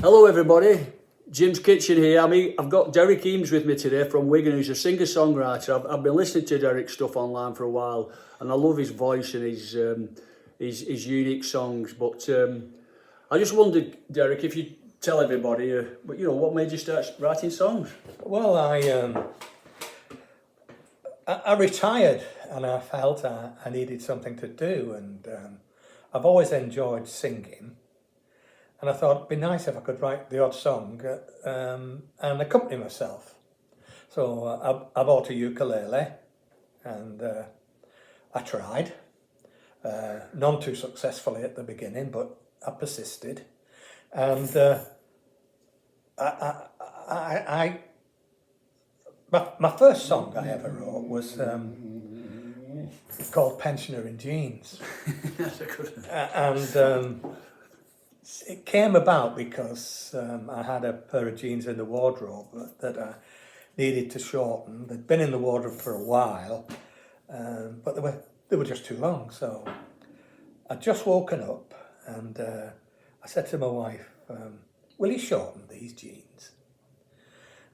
Hello everybody, Jim's Kitchen here. I've got Derrick Eames with me today from Wigan, who's a singer-songwriter. I've been listening to Derrick's stuff online for a while, and I love his voice and his unique songs. But I just wondered, Derrick, if you tell everybody, what made you start writing songs? Well, I retired and I felt I needed something to do, and I've always enjoyed singing. And I thought it'd be nice if I could write the odd song and accompany myself. So I bought a ukulele and I tried. None too successfully at the beginning, but I persisted. And my first song I ever wrote was called Pensioner in Jeans. That's a good one. And it came about because I had a pair of jeans in the wardrobe that I needed to shorten. They'd been in the wardrobe for a while, but they were just too long. So I'd just woken up and I said to my wife, will you shorten these jeans?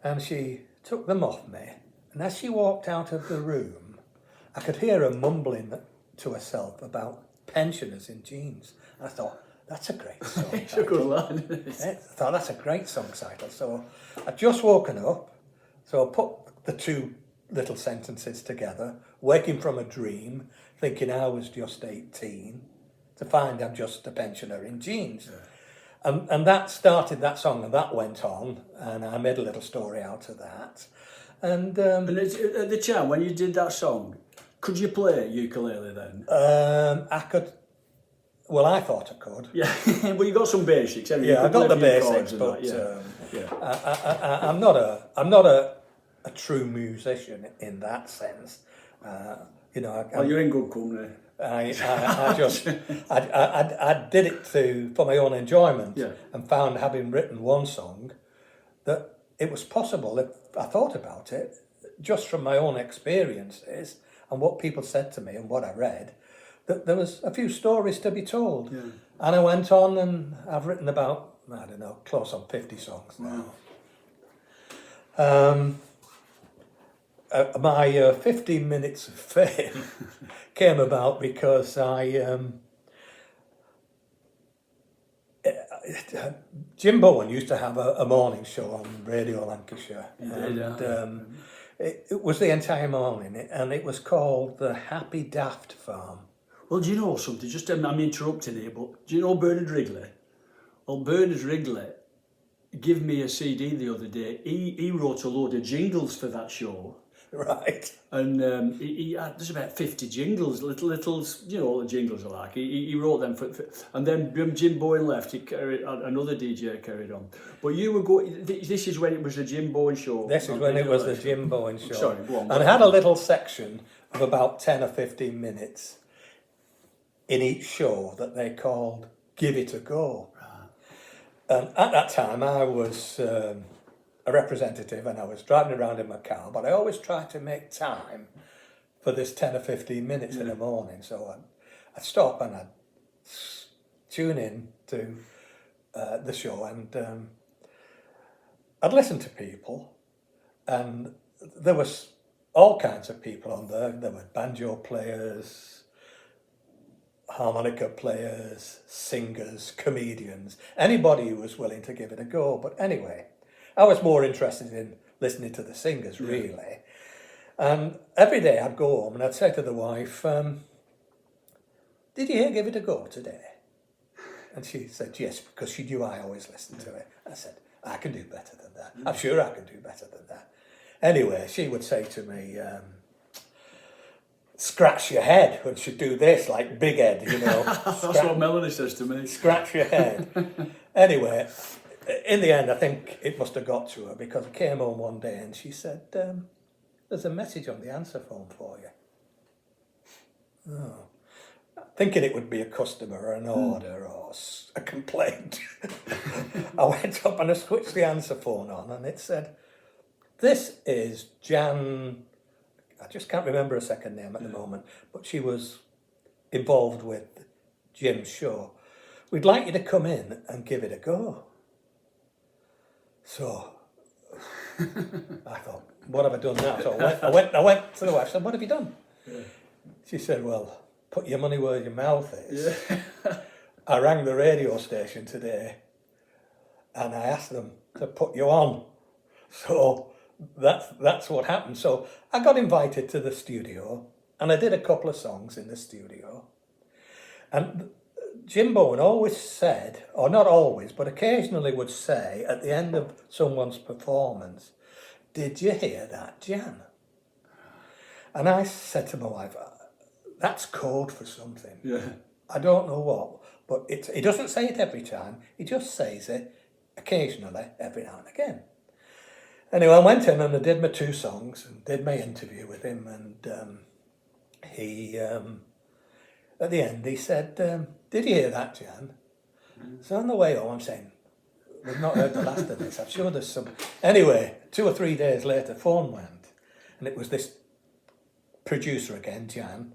And she took them off me. And as she walked out of the room, I could hear her mumbling to herself about pensioners in jeans. I thought, that's a great song. It's a good line. I thought that's a great song title. So I'd just woken up, so I put the two little sentences together, waking from a dream, thinking I was just 18, to find I'm just a pensioner in jeans. Yeah. And that started that song, and that went on, and I made a little story out of that. And at the time when you did that song, could you play ukulele then? I could. Well, I thought I could. Yeah, well, you got some basics. Yeah, I got the basics, but I'm not a true musician in that sense. You're in good company. I did it for my own enjoyment, and found, having written one song, that it was possible, if I thought about it, just from my own experiences and what people said to me and what I read, that there was a few stories to be told. Yeah. And I went on, and I've written about, I don't know, close on 50 songs now. Wow. My 15 minutes of fame came about because Jim Bowen used to have a morning show on Radio Lancashire. It was the entire morning, and it was called The Happy Daft Farm. Well, do you know something? Just I'm interrupting here, but do you know Bernard Wrigley? Well, Bernard Wrigley gave me a CD the other day. He wrote a load of jingles for that show. Right. And there's about 50 jingles, little, you know what the jingles are like. He wrote them and then when Jim Bowen left, another DJ carried on. But you were going, this is when it was the Jim Bowen show. This is when it was the Jim Bowen show. Sorry, go on. And I had a little section of about 10 or 15 minutes in each show that they called Give It a Go. Right. And at that time I was a representative, and I was driving around in my car, but I always tried to make time for this 10 or 15 minutes in the morning. So I'd stop and I'd tune in to the show, and I'd listen to people, and there was all kinds of people on there. There were banjo players, harmonica players, singers, comedians, anybody who was willing to give it a go. But anyway, I was more interested in listening to the singers, really. And every day I'd go home and I'd say to the wife, did you hear Give It a Go today? And she said yes, because she knew I always listened to it. I said, I can do better than that. I'm sure I can do better than that. Anyway, she would say to me, scratch your head, and she'd do this, like Big Head, you know. That's what Melanie says to me. Scratch your head. Anyway, in the end, I think it must have got to her, because I came home one day and she said, there's a message on the answer phone for you. Oh. Thinking it would be a customer or an order or a complaint. I went up and I switched the answer phone on, and it said, this is Jan, I just can't remember her second name at the moment, but she was involved with Jim's show. We'd like you to come in and give it a go. So I thought, what have I done now? So I went to the wife. I said, what have you done? Yeah. She said, well, put your money where your mouth is. Yeah. I rang the radio station today and I asked them to put you on. So that's what happened. So I got invited to the studio and I did a couple of songs in the studio. And Jim Bowen always said, or not always, but occasionally would say at the end of someone's performance, did you hear that, Jan? And I said to my wife, that's code for something. Yeah. I don't know what, but he doesn't say it every time. He just says it occasionally, every now and again. Anyway, I went in and I did my 2 songs and did my interview with him. And he, at the end, he said, did you hear that, Jan? So on the way home, I'm saying, we've not heard the last of this. I'm sure there's some. Anyway, 2 or 3 days later, phone went. And it was this producer again, Jan,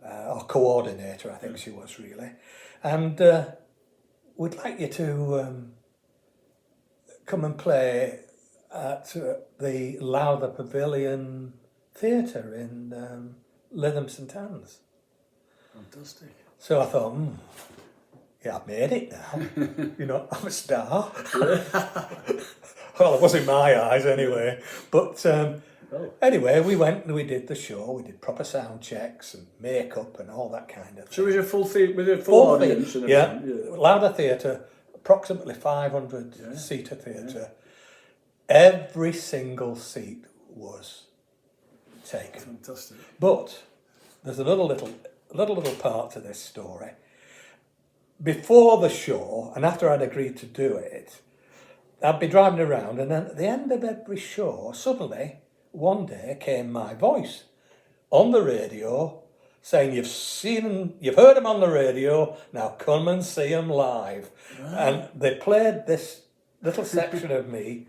or coordinator, I think she was really. And we'd like you to come and play at the Lowther Pavilion Theatre in Lytham St Anne's. Fantastic. So I thought, yeah, I've made it now. You know, I'm a star. Well, it was in my eyes anyway. But anyway, we went and we did the show. We did proper sound checks and makeup and all that kind of thing. So it was a full theatre with a full audience? And yeah. yeah. Lowther Theatre, approximately 500 seater theatre. Every single seat was taken. Fantastic. But there's a little part to this story. Before the show, and after I'd agreed to do it, I'd be driving around, and then at the end of every show, suddenly, one day came my voice on the radio saying, you've heard him on the radio, now come and see him live. Right. And they played this little section of me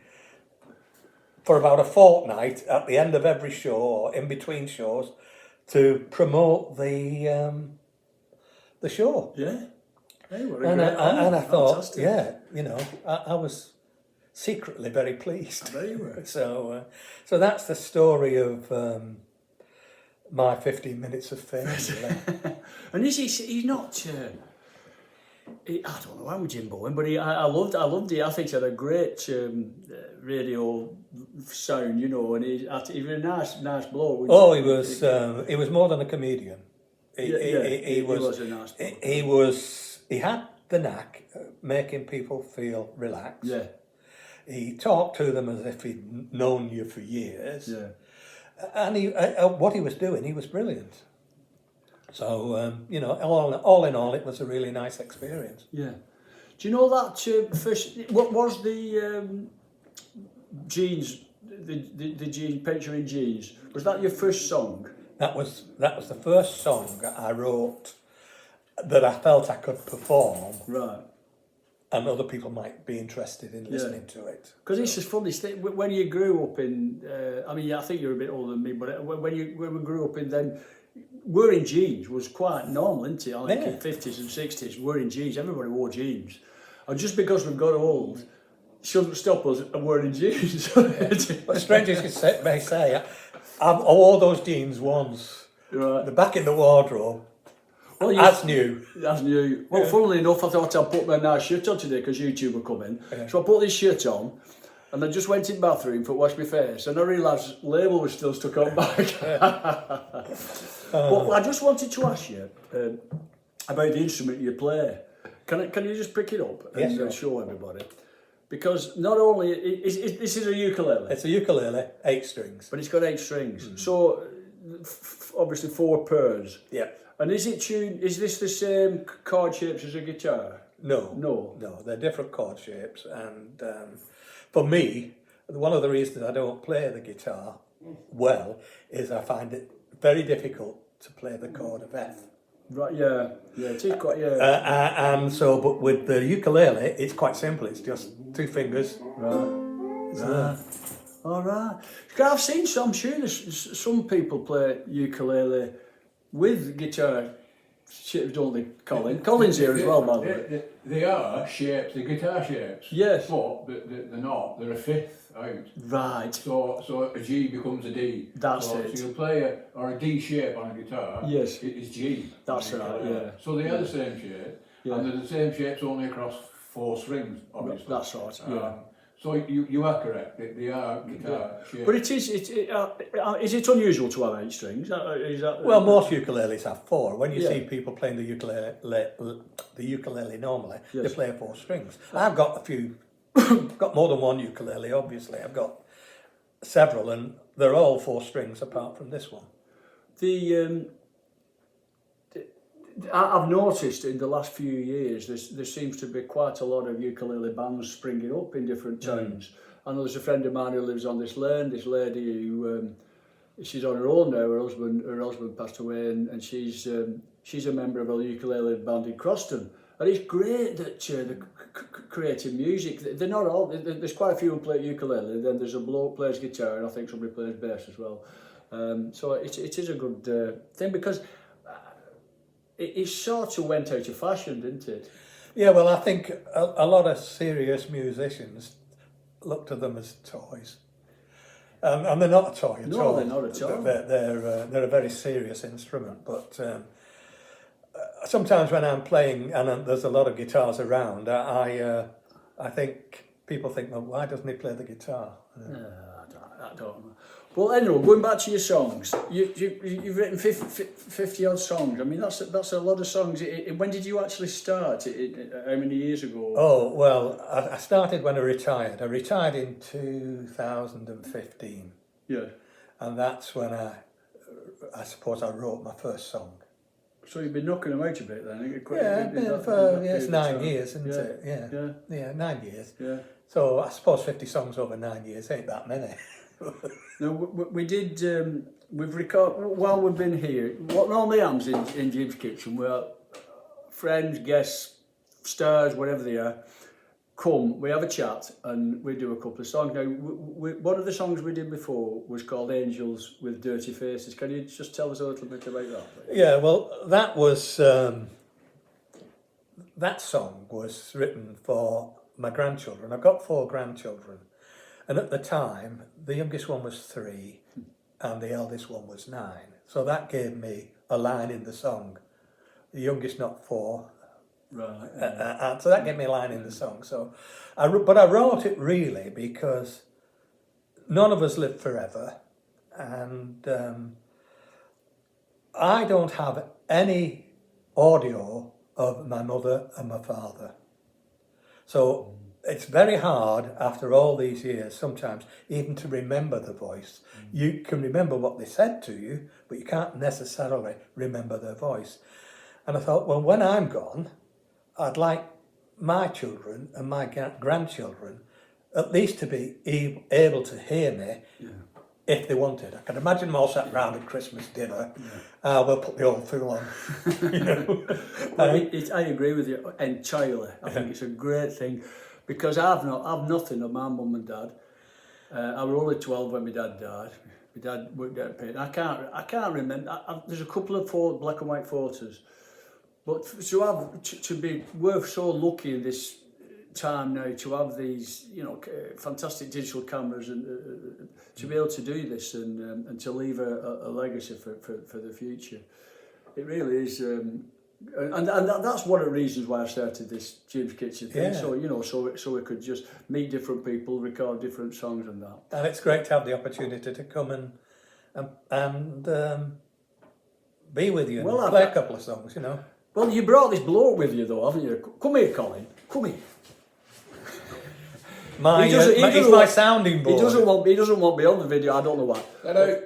for about a fortnight at the end of every show, or in between shows, to promote the show. Yeah. Hey, and I thought, fantastic. yeah, you know, I was secretly very pleased. Very well. So that's the story of my 15 minutes of fame. Really. And he's not. I don't know how Jim Bowen, but I loved it. I think he had a great radio sound, you know, and he was a nice bloke. He was more than a comedian. He was a nice bloke. He had the knack of making people feel relaxed. Yeah. He talked to them as if he'd known you for years. Yeah. And what he was doing, he was brilliant. So, you know, all in all, it was a really nice experience. Yeah. Do you know that first, what was the Jeans, the Jeans, Picture in Jeans, was that your first song? That was the first song I wrote that I felt I could perform. Right. And other people might be interested in listening to it. Because it's just funny, when you grew up in, I think you're a bit older than me, but when we grew up in then, wearing jeans was quite normal, isn't it? I think in the 50s and 60s, wearing jeans, everybody wore jeans. And just because we've got old, shouldn't stop us wearing jeans. But strange as you may say, I wore those jeans once. Right. They're back in the wardrobe. Well, as new. As new. Well, funnily enough, I thought I'd put my nice shirt on today because YouTube were coming. Yeah. So I put this shirt on, and I just went in the bathroom to wash my face, and I realised the label was still stuck on back. But I just wanted to ask you about the instrument you play. Can you just pick it up and show everybody? Because not only this is a ukulele. It's a ukulele, 8 strings. But it's got 8 strings. Mm. So obviously 4 pairs. Yeah. And is this the same chord shapes as a guitar? No, they're different chord shapes. And for me, one of the reasons I don't play the guitar well is I find it very difficult to play the chord of F. Right, yeah, it is quite, and so, but with the ukulele, it's quite simple. It's just 2 fingers. Right. All right. I've seen some, I'm sure there's some people play ukulele with guitar shapes, don't they, Colin? Colin's here as well, by the way. They are shapes, they're guitar shapes. Yes. But they're not, they're a fifth out. Right. So a G becomes a D. That's so, it. So you'll play a D shape on a guitar. Yes. It is G. That's right, yeah. So they are the same shape, and they're the same shapes only across 4 strings, obviously. That's right, yeah. So you are correct, they are guitar shapes. But is it unusual to have 8 strings? Is that, Well, most ukuleles have 4. When you Yeah. see people playing the ukulele normally, Yes. they play 4 strings. I've got a few, got more than one ukulele, obviously. I've got several, and they're all 4 strings apart from this one. I've noticed in the last few years there seems to be quite a lot of ukulele bands springing up in different towns. I know there's a friend of mine who lives on this lane, this lady who she's on her own now. Her husband passed away, and she's a member of a ukulele band in Croston. And it's great that they're creating music. They're not all. There's quite a few who play ukulele. Then there's a bloke who plays guitar, and I think somebody plays bass as well. So it is a good thing, because it sort of went out of fashion, didn't it? Yeah, well, I think a lot of serious musicians look to them as toys. And they're not a toy at all. No, they're not at all. They're a very serious instrument. But sometimes when I'm playing and there's a lot of guitars around, I think people think, well, why doesn't he play the guitar? I don't know. Well, anyway, going back to your songs, you've written 50 odd songs. I mean, that's a lot of songs. When did you actually start? How many years ago? Oh, well, I started when I retired. I retired in 2015. Yeah. And that's when I suppose I wrote my first song. So you've been knocking them out a bit then? It's 9 years, isn't it? Yeah, 9 years. Yeah. So I suppose 50 songs over 9 years ain't that many. No, we did. We've recorded while we've been here. What normally happens in Jim's kitchen, where friends, guests, stars, whatever they are, come. We have a chat and we do a couple of songs. Now, one of the songs we did before was called "Angels with Dirty Faces." Can you just tell us a little bit about that, please? Yeah, well, that was that song was written for my grandchildren. I've got 4 grandchildren. And at the time, the youngest one was 3 and the eldest one was 9. So that gave me a line in the song. The youngest not 4. Right. So that gave me a line in the song. So, but I wrote it really because none of us live forever. And I don't have any audio of my mother and my father. So it's very hard after all these years sometimes even to remember the voice. You can remember what they said to you, but you can't necessarily remember their voice. And I thought, well, when I'm gone, I'd like my children and my grandchildren at least to be able to hear me if they wanted. I can imagine them all sat round at Christmas dinner. We'll put the old fool on. You know? I agree with you entirely. I think it's a great thing. Because I've nothing of my mum and dad. I was only 12 when my dad died. My dad worked out paid. I can't remember. There's a couple of black and white photos, but to be we're so lucky in this time now to have these fantastic digital cameras and to be able to do this and to leave a legacy for the future. It really is. And that's one of the reasons why I started this Jim's Kitchen thing. Yeah. So we could just meet different people, record different songs and that. And it's great to have the opportunity to come and be with you and play a couple of songs, you know. Well, you brought this bloke with you though, haven't you? Come here, Colin. Come here. He's my sounding board. He doesn't want me on the video. I don't know why. Hello.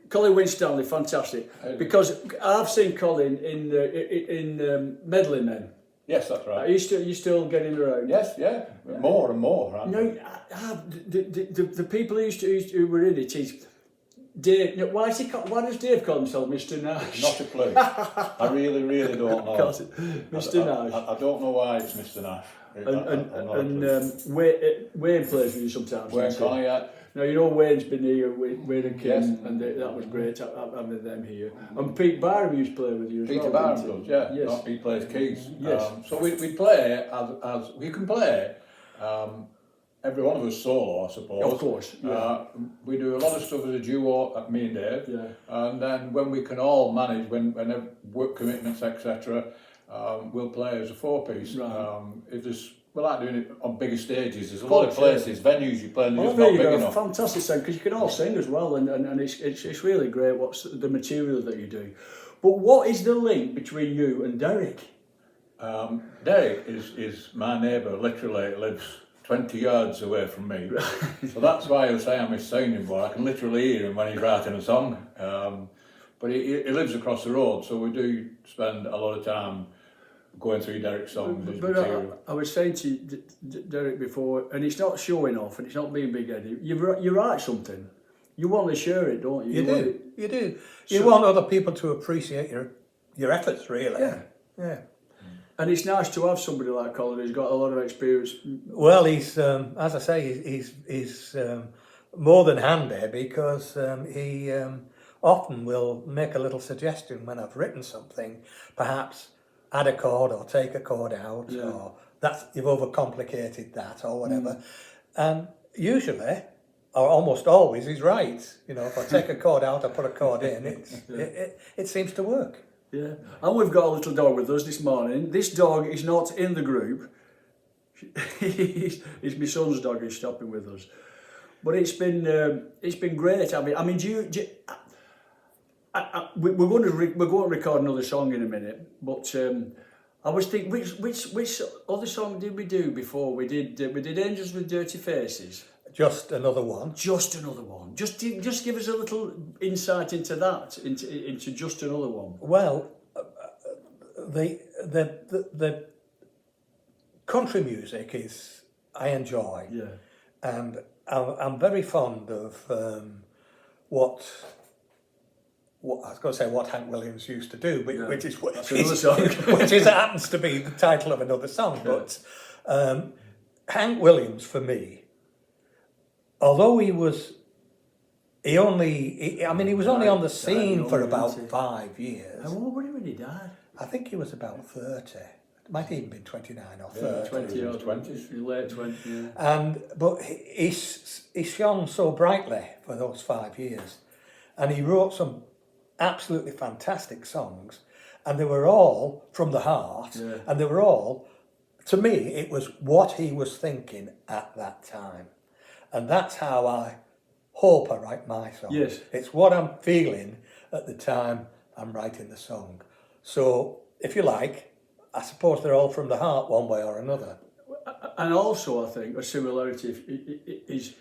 Colin Winstanley, fantastic. Because I've seen Colin in Meddling Men. Yes, that's right. Are you still getting around? Yes, yeah. More and more. The people who were in it is Dave. Why does Dave call himself Mr. Nash? Not a clue. I really, really don't know. Mr. Nash. I don't know why it's Mr. Nash. And Wayne plays with you sometimes. Wayne Colin, yeah. Now, you know Wayne's been here, Wayne and Kim, Yes. and that was great having them here. And Pete Barham used to play with you as Peter well. Barham didn't does, he? yeah. Yes. He plays keys. Yes. So we play as we can play. Every one of us solo, I suppose. Of course. Yeah. We do a lot of stuff as a duo, at me and Dave. Yeah. And then when we can all manage, when work commitments, etc., we'll play as a four-piece. Right. If there's, we like doing it on bigger stages. There's a Of lot of course, places, venues you play, and they're Well, just there not you big go. enough. Fantastic sound, because you can all sing as well, and it's really great what's the material that you do. But what is the link between you and Derrick? Derrick is my neighbour. Literally lives 20 yards away from me. So that's why I say I'm his sounding board. I can literally hear him when he's writing a song. But he lives across the road, so we do spend a lot of time going through Derrick's songs. His But material. I was saying to you, Derrick, before, and it's not showing off, and it's not being big-headed. You write something. You want to share it, don't you? You do. You want other people to appreciate your efforts, really. Yeah. And it's nice to have somebody like Colin who's got a lot of experience. Well, he's as I say, he's more than handy because he often will make a little suggestion when I've written something, perhaps add a chord or take a chord out, or that's you've overcomplicated that or whatever. And usually, or almost always, he's right. You know, if I take a chord out, I put a chord in, it seems to work. Yeah, and we've got a little dog with us this morning. This dog is not in the group. It's my son's dog who's stopping with us. But it's been great. I mean, we're going to record another song in a minute. But I was thinking, which other song did we do before? We did Angels with Dirty Faces. Just another one. Just another one. Just give us a little insight into that, into just another one. Well, the country music is I enjoy, and I'm very fond of what I was going to say what Hank Williams used to do, which is That's another song. which happens to be the title of another song. But Hank Williams, for me, although he was only on the scene for about 5 years. How old were you when he died? I think he was about 30. It might have even been 29 or 30. 20 or 20s. Late 20s. But he shone so brightly for those 5 years. And he wrote some absolutely fantastic songs. And they were all from the heart. Yeah. And they were all, to me, it was what he was thinking at that time. And that's how I hope I write my song. Yes. It's what I'm feeling at the time I'm writing the song. So, if you like, I suppose they're all from the heart one way or another. And also, I think, a similarity is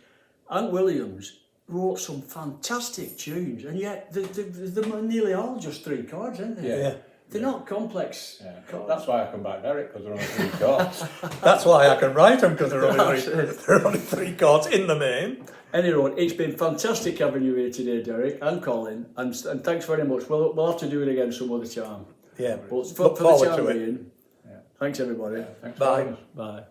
Hank Williams wrote some fantastic tunes, and yet they're nearly all just 3 chords, aren't they? Yeah. They're not complex. Yeah. chords. That's why I come back, Derrick, because they're only 3 chords. That's why I can write them, because there are only 3 chords in the main. Anyway, it's been fantastic having you here today, Derrick and Colin, and thanks very much. We'll have to do it again some other time. Yeah, But look for the forward time to it. being, thanks everybody. Thanks for Bye. having us. Bye.